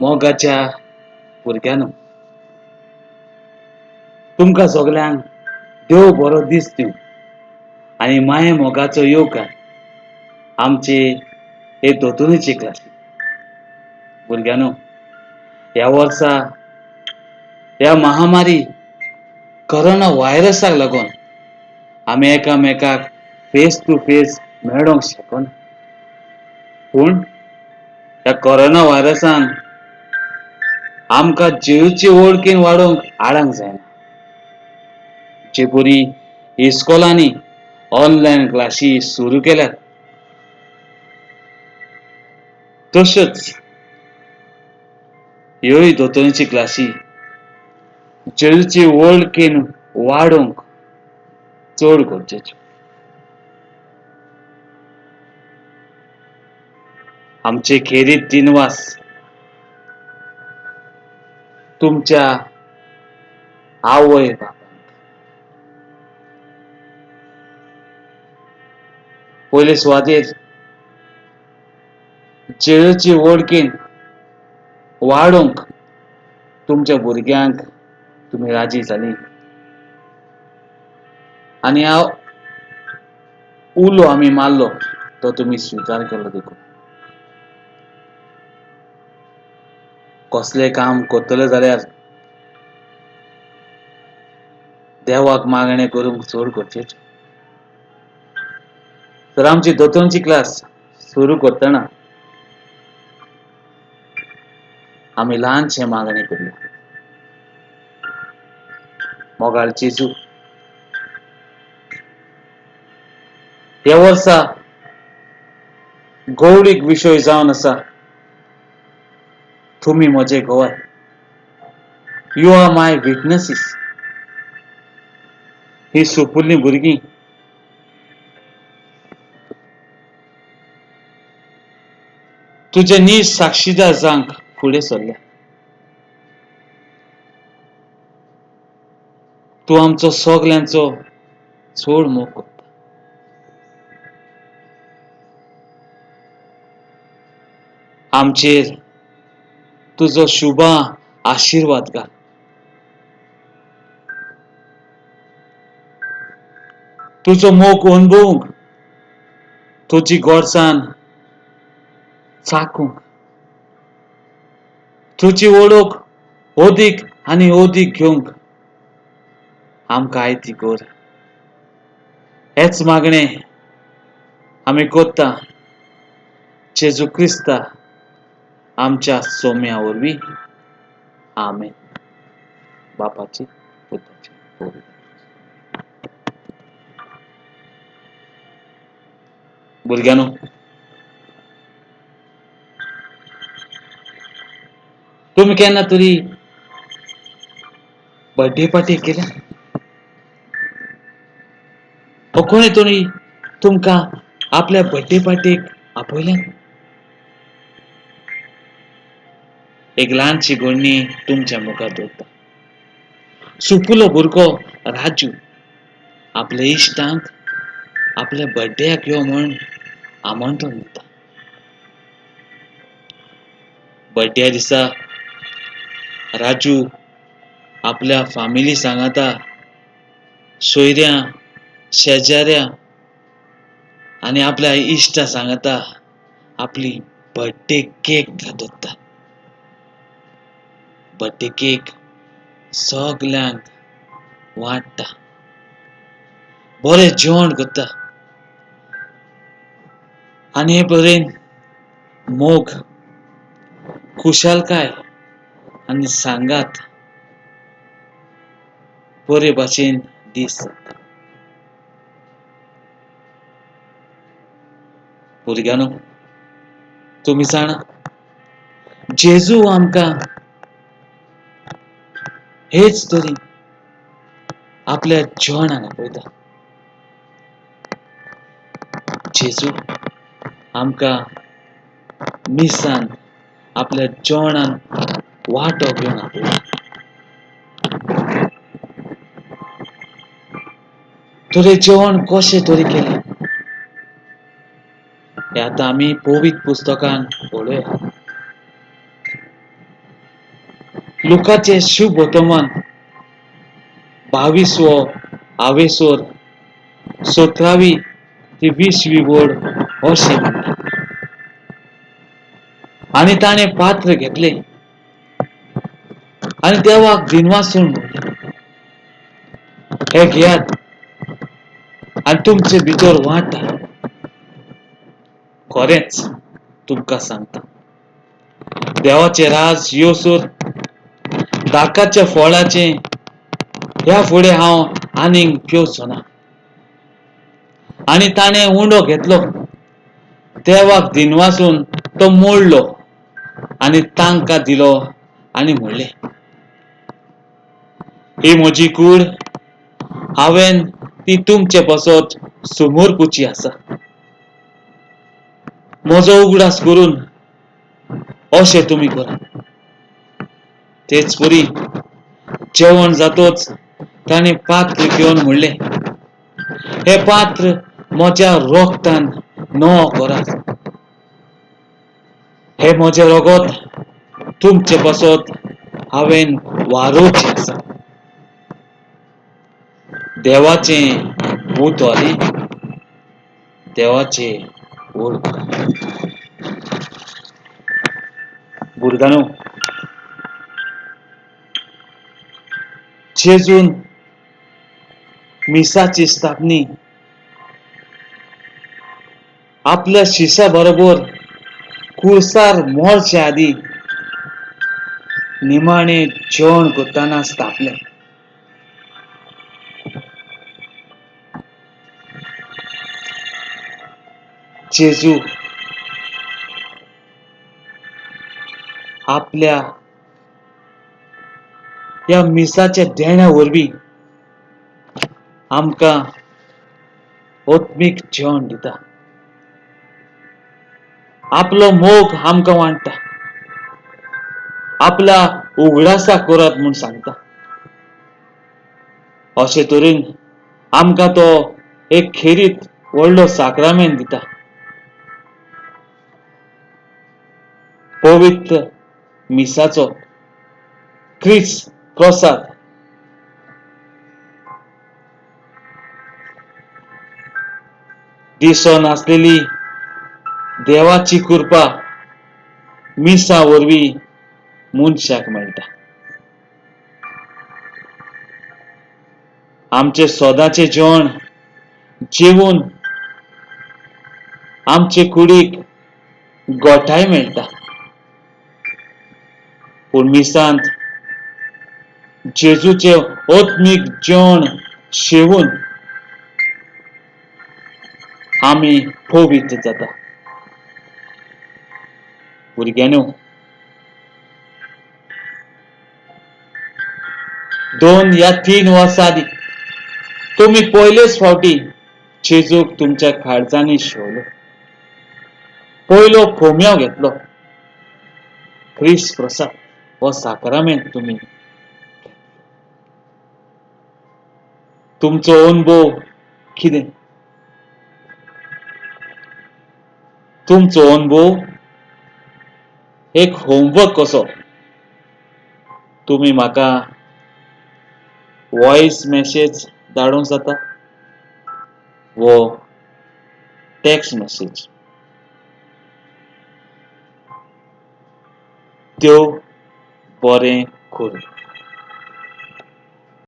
मोगाच्या भुरग्यानो, तुमकां सगल्यांक देव बरो दीस दिवं आनी माये मोगाचो येवकार आमचे हे दोतोरची क्लास. भुरग्यानो, ह्या वर्सा ह्या महामारी कोरोना व्हायरसाक लागून आमी एकामेकाक फेस टू फेस मेळोंक शकना. पूण ह्या कोरोना व्हायरसान आमकां जेजूचे वळखीन वाडोवंक आडांक जायना. जे परी इस्कॉलांनी ऑनलायन क्लासी सुरू केल्यात, तश्योच ह्योय दोतोरची क्लासी जेजूचे वळखीन वाडोवंक चड गरजेच्यो. आमचे खेरीत दिनवास तुमच्या आवय बापायक, पयले सुवातेर जेजूचे वळखीन वाडोवंक तुमच्या भुरग्यांक तुमी राजी जाली आनी हांव उलो आमी मारलो तो तुमी स्विकार केलो देखून. कसलें काम करतले जाल्यार देवाक मागणें करूंक चड गरजेचें. तर आमची दोतोरची क्लास सुरू करतना आमी ल्हानशें मागणें करुया. मोगाळ जेजू, ह्या वर्सा गौडीक विशय जावन आसा तुमी म्हजे गवाय. यू आर माय विटनेसीस. ही सोंपुल्लीं भुरगीं तुजे नीज साक्षीदार जावंक फुडें सरल्या. तूं आमचो सगल्यांचो चड मोग करता. आमचेर तुजो शुभ आशिर्वाद घाल. तुजो मोग अणभवूंक, तुजी गोडसाण चाखूंक, तुजी वळख अदीक आनी अदीक घेवंक आमकां आयती कर. हेच मागणें आमी कोत्ता जेजू क्रिस्ता आमच्या सोम्या वरवीं. आमेन. बापाची पुताची पवित्र. भुरग्यानो, तुमी केन्ना तरी बर्थडे पार्टी केल्या? कोणी तरी तुमकां आपल्या बर्थडे पार्टेक आपयलें? एक ल्हानशी घडणी तुमच्या मुखार दवरता. सुपुलो भुरगो राजू आपल्या इश्टांक आपल्या बर्थडेक यो म्हूण आमंत्रण दिता. बर्थडे दिसा राजू आपल्या फामिली सांगाता, सोयऱ्यां, शेजाऱ्यां आनी आपल्या इश्टां सांगाता आपली बर्थडे केक दाखयता. बर्थडे केक सगल्यांक वांटता. बरें जेवण करता आनी हे परेन मोग, खुशालकाय आनी सांगात बरे भाशेन दीस जाता. भुरग्यानो, तुमी जाणा जेजू आमकां हेच तरेन आपल्या जेवणान आपयता. जेजू आमकां मिसान आपल्या जेवणान वांटो घेवन आपयता. तुजें जेवण कशें तरी केलें हें आतां आमी पवित्र पुस्तकान पळोवया. लुकाचे शुभ वर्तमान 22 आवेसोर 17 ते 20 बोर्ड असे म्हणतात. आणि त्याने पात्र घेतले आणि तेव्हा दिनवासून हे घ्यात आणि तुमचे भितर वाटा. खरेच तुमका सांगता, देवाचे राज योसूर दाकाच्या फळाचे ह्या पुढे हांव आनीक पिवचो ना. आणि ताणे उंडो घेतलो तेव्हा दिनवासून तो मोडलो आणि तांका दिलो आणि म्हणले, ही म्हजी कूड, हांवेन ती तुमचे बसत समोर पुची आसा. म्हजो उगडास करून अशें तुमी करात. तेच परी जेवण जातोच ताणे पात्र घेवन म्हणले, हे पात्र म्हज्या रोगतान नवो करात. हे म्हजे रगत तुमचे बसत हांवेन वारोवचे आसा. देवाचे उतोले देवाचे ओळख. भुरग्यानो, जेजून मिसाची स्थापनी आपल्या शिष्या बरोबर कुळसार मोळच्या आधी निमाणे जेवण करताना स्थापले. जेजू आपल्या या मिसाच्या देण्या वरवीं आमकां आत्मीक जेवण दिता. आपलो मोग आमकां वांटता. आपला उगडासा करात म्हूण सांगता. अशे तरेन आमकां तो एक खेरीत व्हडलो साक्रामेंत दिता. पवित्र मिसाचो ख्रिस्त प्रसाद दिसोन आसलेली देवाची कृपा मिसा वरवीं मनशाक मेळटा. आमचे सोदाचे जेवण जेवून आमचे कुडीक गोठाय मेळटा. पूण मिसांत जेजूचे आत्मीक जेवण शेवून आमी पवित्र जाता. भुरग्यानो, 2 या 3 वर्सां आदी तुमी पयलेच फावटी जेजूक तुमच्या काळजांनी शेवलो. पयलो कोंबयाव घेतलो. ख्रिस्त प्रसाद हो साक्रामेंत तुमी. तुमचो अनुभव कितें? तुमचो अनुभव एक होमवर्क कसो तुमी म्हाका वॉइस मेसेज धाडूंक जाता वो टेक्स्ट मेसेज. देव बरें करूं.